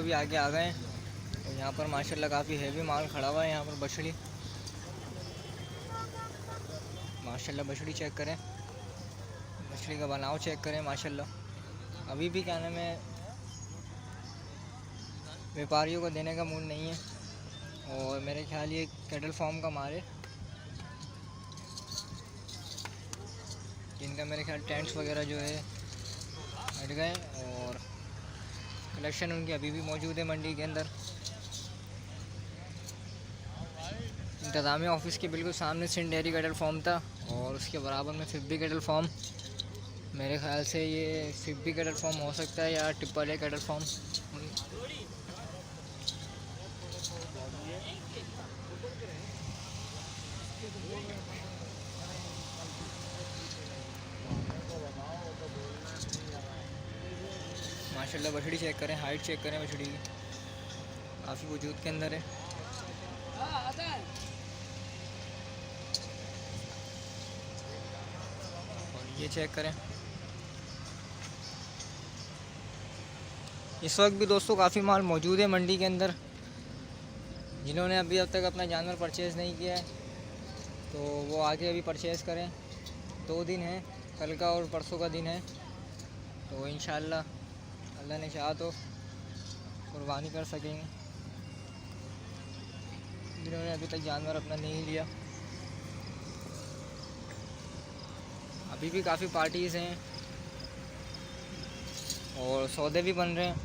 अभी आगे आ गए हैं। और यहाँ पर माशाल्लाह काफ़ी हैवी माल खड़ा हुआ है। यहाँ पर बछड़ी, माशाल्लाह बछड़ी चेक करें, बछड़ी का बनाव चेक करें माशाल्लाह। अभी भी क्या नाम है, व्यापारियों को देने का मूड नहीं है। और मेरे ख्याल ये कैटल फार्म का माल है, जिनका मेरे ख्याल टेंट्स वगैरह जो है हट गए और कलेक्शन उनकी अभी भी मौजूद है मंडी के अंदर। इंतज़ामिया ऑफिस के बिल्कुल सामने सिंध डेयरी कैटल फार्म था और उसके बराबर में फिब्बी कैटल फार्म। मेरे ख्याल से ये फिब्बी कैटल फार्म हो सकता है या ट्रिपल ए कैटल फार्म। माशाल्लाह बछड़ी चेक करें, हाइट चेक करें बछड़ी की, काफ़ी वजूद के अंदर है। और ये चेक करें, इस वक्त भी दोस्तों काफ़ी माल मौजूद है मंडी के अंदर। जिन्होंने अभी अब तक अपना जानवर परचेज़ नहीं किया है तो वो आगे अभी परचेज़ करें। 2 दिन है, कल का और परसों का दिन है, तो इंशाअल्लाह अल्लाह ने चाहा तो कुर्बानी कर सकेंगे। जिन्होंने अभी तक जानवर अपना नहीं लिया, अभी भी काफ़ी पार्टीज़ हैं और सौदे भी बन रहे हैं।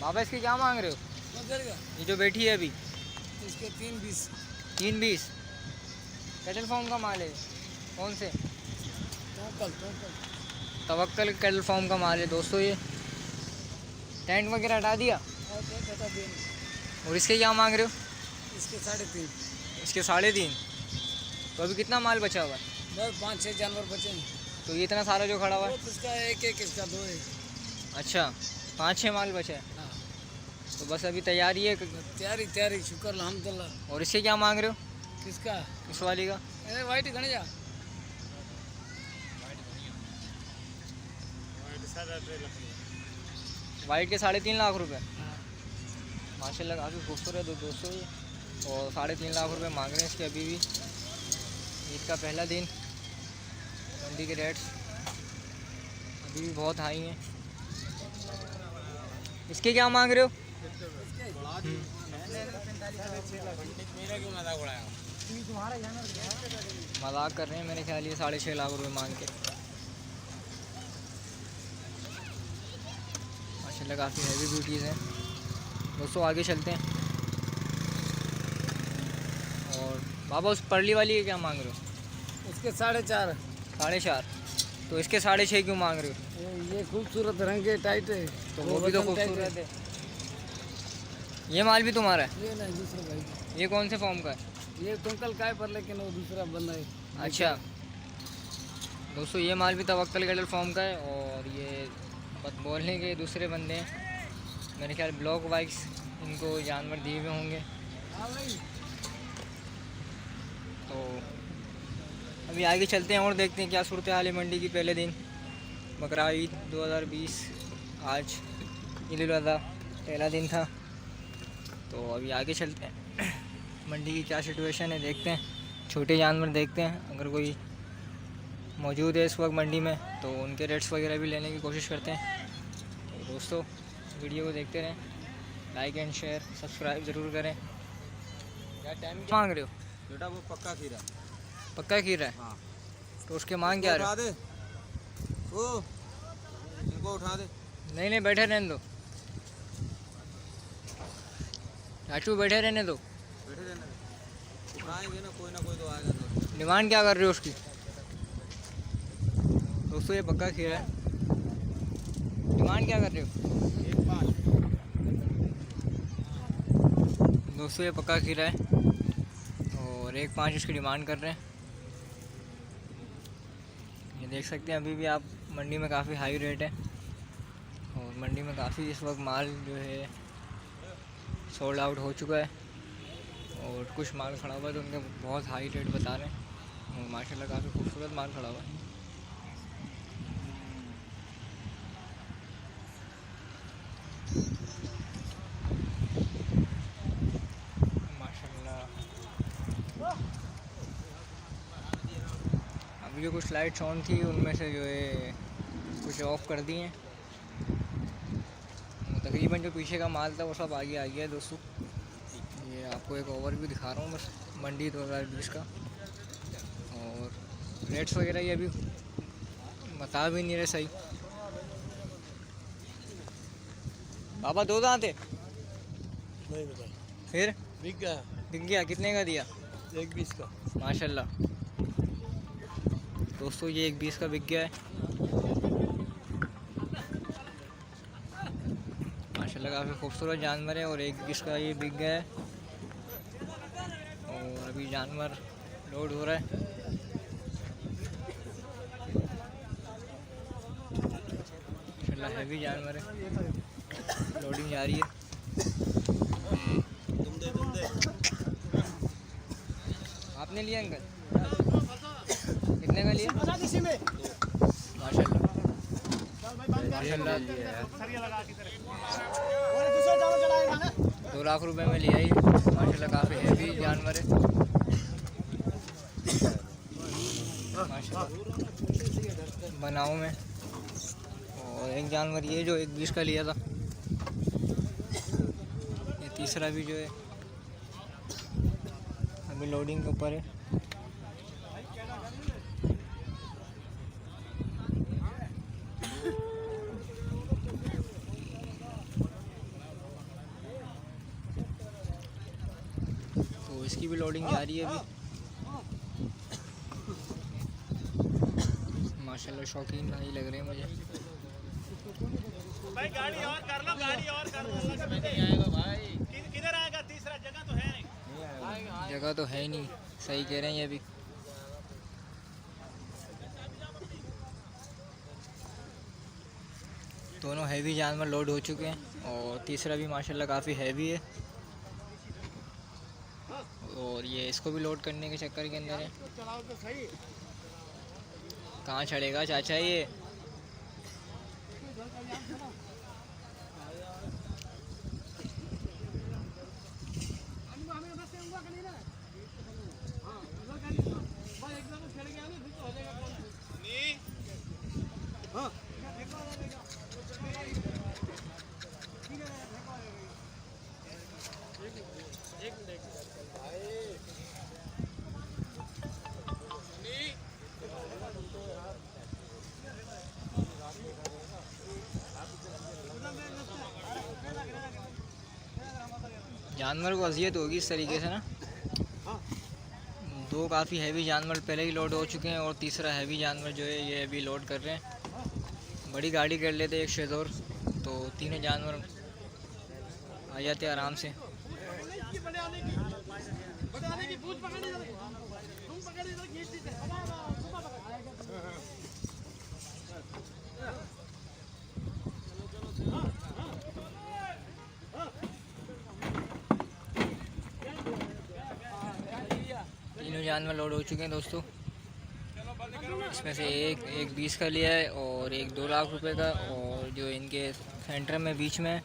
बाबा इसकी क्या मांग रहे हो? ये जो बैठी है अभी, इसके 320। 320 कैटल फार्म का माल है। कौन से? तवक्कल कैटल फार्म का माल है दोस्तों। ये टेंट वगैरह हटा दिया। और इसके क्या मांग रहे हो? इसके 3.5। इसके 3.5। तो अभी कितना माल बचा हुआ है? बस 5-6 जानवर बचे हैं। तो ये इतना सारा जो खड़ा हुआ है, इसका एक इसका 2 है। अच्छा 5-6 माल बचा है। हाँ। तो बस अभी तैयारी है। तैयारी शुक्र अल्हम्दुलिल्लाह। और इसके क्या मांग रहे हो? किसका? इस वाली का? वाइट घने जा। वाइट के 3.5 लाख रुपए। माशाल्लाह काफ़ी खूबसूरत है दोस्तों ये। और 3.5 लाख रुपए मांग रहे हैं इसके। अभी भी ईद का पहला दिन, मंडी के रेट्स अभी भी बहुत हाई हैं। इसके क्या मांग रहे हो? मजाक कर रहे हैं मेरे ख्याल ये 6.5 लाख रुपए मांग के। माशाल्लाह काफ़ी हैवी ब्यूटीज़ हैं दोस्तों। आगे चलते हैं। और बाबा उस परली वाली के क्या मांग रहे हो? इसके 4.5। 4.5। तो इसके 6.5 क्यों मांग रहे हो? ये खूबसूरत रंग है, टाइट है। तो वो भी तो खूबसूरत है। ये माल भी तुम्हारा है? ये नहीं, दूसरा भाई। ये कौन से फॉर्म का है? ये तुमकल का है पर लेकिन वो दूसरा बंदा है। अच्छा दोस्तों, ये माल भी तवक्कल कैटल फार्म का है और ये बोलने के दूसरे बंदे हैं। मेरे ख्याल ब्लॉक वाइज इनको जानवर दिए हुए होंगे। तो अभी आगे चलते हैं और देखते हैं क्या सूरत हाल है मंडी की। पहले दिन बकरा ईद 2020, आज ईद उल अज़हा पहला दिन था। तो अभी आगे चलते हैं, मंडी की क्या सिचुएशन है देखते हैं। छोटे जानवर देखते हैं, अगर कोई मौजूद है इस वक्त मंडी में तो उनके रेट्स वगैरह भी लेने की कोशिश करते हैं। तो दोस्तों वीडियो को देखते रहें, लाइक एंड शेयर सब्सक्राइब ज़रूर करें। क्या टाइम मांग रहे हो बेटा? वो पक्का खीरा। पक्का खीरा है? हाँ। तो उसके मांग क्या रहे हो? उठा दे ओ, इनको उठा दे। नहीं बैठे रहने दो चाचू, बैठे रहने दो। बैठे रहने दे, उठाएंगे ना कोई तो आएगा। तो डिमांड क्या कर रहे हो उसकी? दोस्तों ये पक्का खीरा है, डिमांड क्या कर रहे हो? 1.5। दोस्तों ये पक्का खीरा है और 1.5 इसकी डिमांड कर रहे हैं। ये देख सकते हैं अभी भी आप मंडी में काफ़ी हाई रेट है और मंडी में काफ़ी इस वक्त माल जो है सोल्ड आउट हो चुका है और कुछ माल खड़ा हुआ है तो उनके बहुत हाई रेट बता रहे हैं। और माशाल्लाह काफ़ी खूबसूरत माल खड़ा हुआ है। अभी कुछ लाइट्स ऑन थी, उनमें से जो है कुछ ऑफ कर दी हैं। तकरीबन जो पीछे का माल था वो सब आगे आ गया है दोस्तों। ये आपको एक ओवरव्यू दिखा रहा हूँ बस मंडी 2020 का। और रेट्स वगैरह ये अभी बता भी नहीं रहे सही। बाबा दो दांत है नहीं बता फिर बिक गया बिक गया? कितने का दिया? 1.20 का। माशाल्लाह दोस्तों, ये 1.20 का बिक गया है। माशाल्लाह काफ़ी खूबसूरत जानवर है और 1.20 का ये बिक गया है। और अभी जानवर लोड हो रहा है। माशाल्लाह हैवी जानवर है, लोडिंग जा रही है। तुम दे आपने लिया अंकल? कितने का लिया? माशाल्लाह माशाल्लाह 2 लाख रुपए में लिया ही। माशाल्लाह काफ़ी हैवी जानवर है माशाल्लाह, बनाओ में। और एक जानवर ये जो 1.20 का लिया था, ये तीसरा भी जो है अभी लोडिंग के ऊपर है। तो इसकी भी लोडिंग जारी है अभी। माशाल्लाह शौकीन भाई लग रहे हैं मुझे। भाई गाड़ी और कर लो, गाड़ी और कर लो। नहीं आएगा भाई, किधर आएगा? तीसरा जगह तो है नहीं। जगह तो है ही नहीं, सही कह रहे हैं ये भी। दोनों हैवी जानवर लोड हो चुके हैं और तीसरा भी माशाल्लाह काफ़ी हैवी है। और ये इसको भी लोड करने के चक्कर के अंदर है। कहाँ चढ़ेगा चाचा ये? जानवर को अजियत होगी इस तरीके से ना। 2 काफ़ी हैवी जानवर पहले ही लोड हो चुके हैं और तीसरा हैवी जानवर जो है ये अभी लोड कर रहे हैं। बड़ी गाड़ी कर लेते एक शेज़ोर तो तीनों जानवर आ जाते आराम से। तीनों जानवर लोड हो चुके हैं दोस्तों। इसमें से एक 1.20 का लिया है और एक 2 लाख रुपए का। और जो इनके सेंटर में बीच में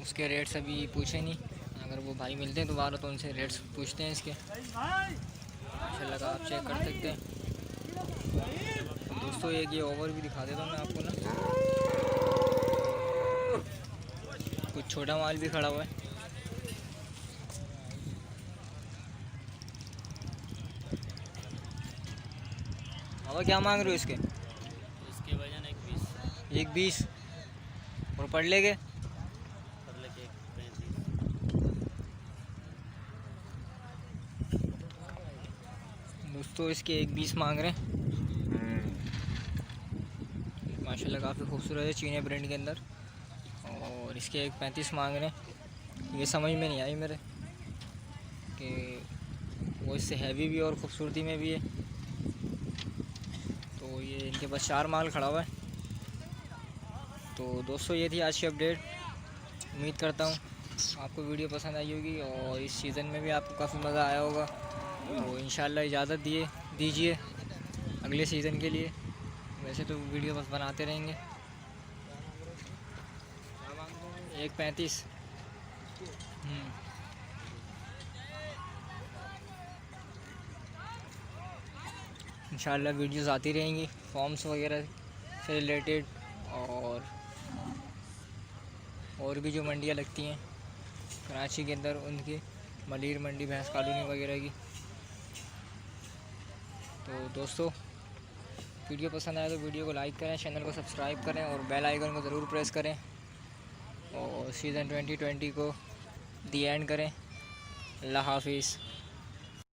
उसके रेट्स अभी पूछे नहीं। अगर वो भाई मिलते हैं दोबारा तो उनसे रेट्स पूछते हैं इसके। माशाल्लाह का आप चेक कर सकते हैं दोस्तों। एक ये ओवर भी दिखा देता हूँ मैं आपको ना। कुछ छोटा माल भी खड़ा हुआ है। अब क्या मांग रहे हो इसके? इसके वजन 1.20, 1.20 और पढ़ लेंगे। परले के 35। दोस्तों इसके 1.20 मांग रहे हैं। माशाल्लाह काफ़ी खूबसूरत है चीनी ब्रांड के अंदर। और इसके 1.35 मांग रहे हैं। ये समझ में नहीं आई मेरे कि वो इससे हैवी भी और ख़ूबसूरती में भी है। तो ये इनके पास 4 माल खड़ा हुआ है। तो दोस्तों ये थी आज की अपडेट। उम्मीद करता हूँ आपको वीडियो पसंद आई होगी और इस सीज़न में भी आपको काफ़ी मज़ा आया होगा। तो इंशाल्लाह इजाज़त दीजिए अगले सीज़न के लिए। वैसे तो वीडियो बस बनाते रहेंगे। 1.35। इंशाल्लाह वीडियोस आती रहेंगी फॉर्म्स वगैरह से रिलेटेड, और भी जो मंडियाँ लगती हैं कराची के अंदर, उनकी मलीर मंडी, भैंस कॉलोनी वगैरह की। तो दोस्तों वीडियो पसंद आए तो वीडियो को लाइक करें, चैनल को सब्सक्राइब करें और बेल आइकन को ज़रूर प्रेस करें, और सीज़न 2020 को दी एंड करें। अल्लाह हाफिज़।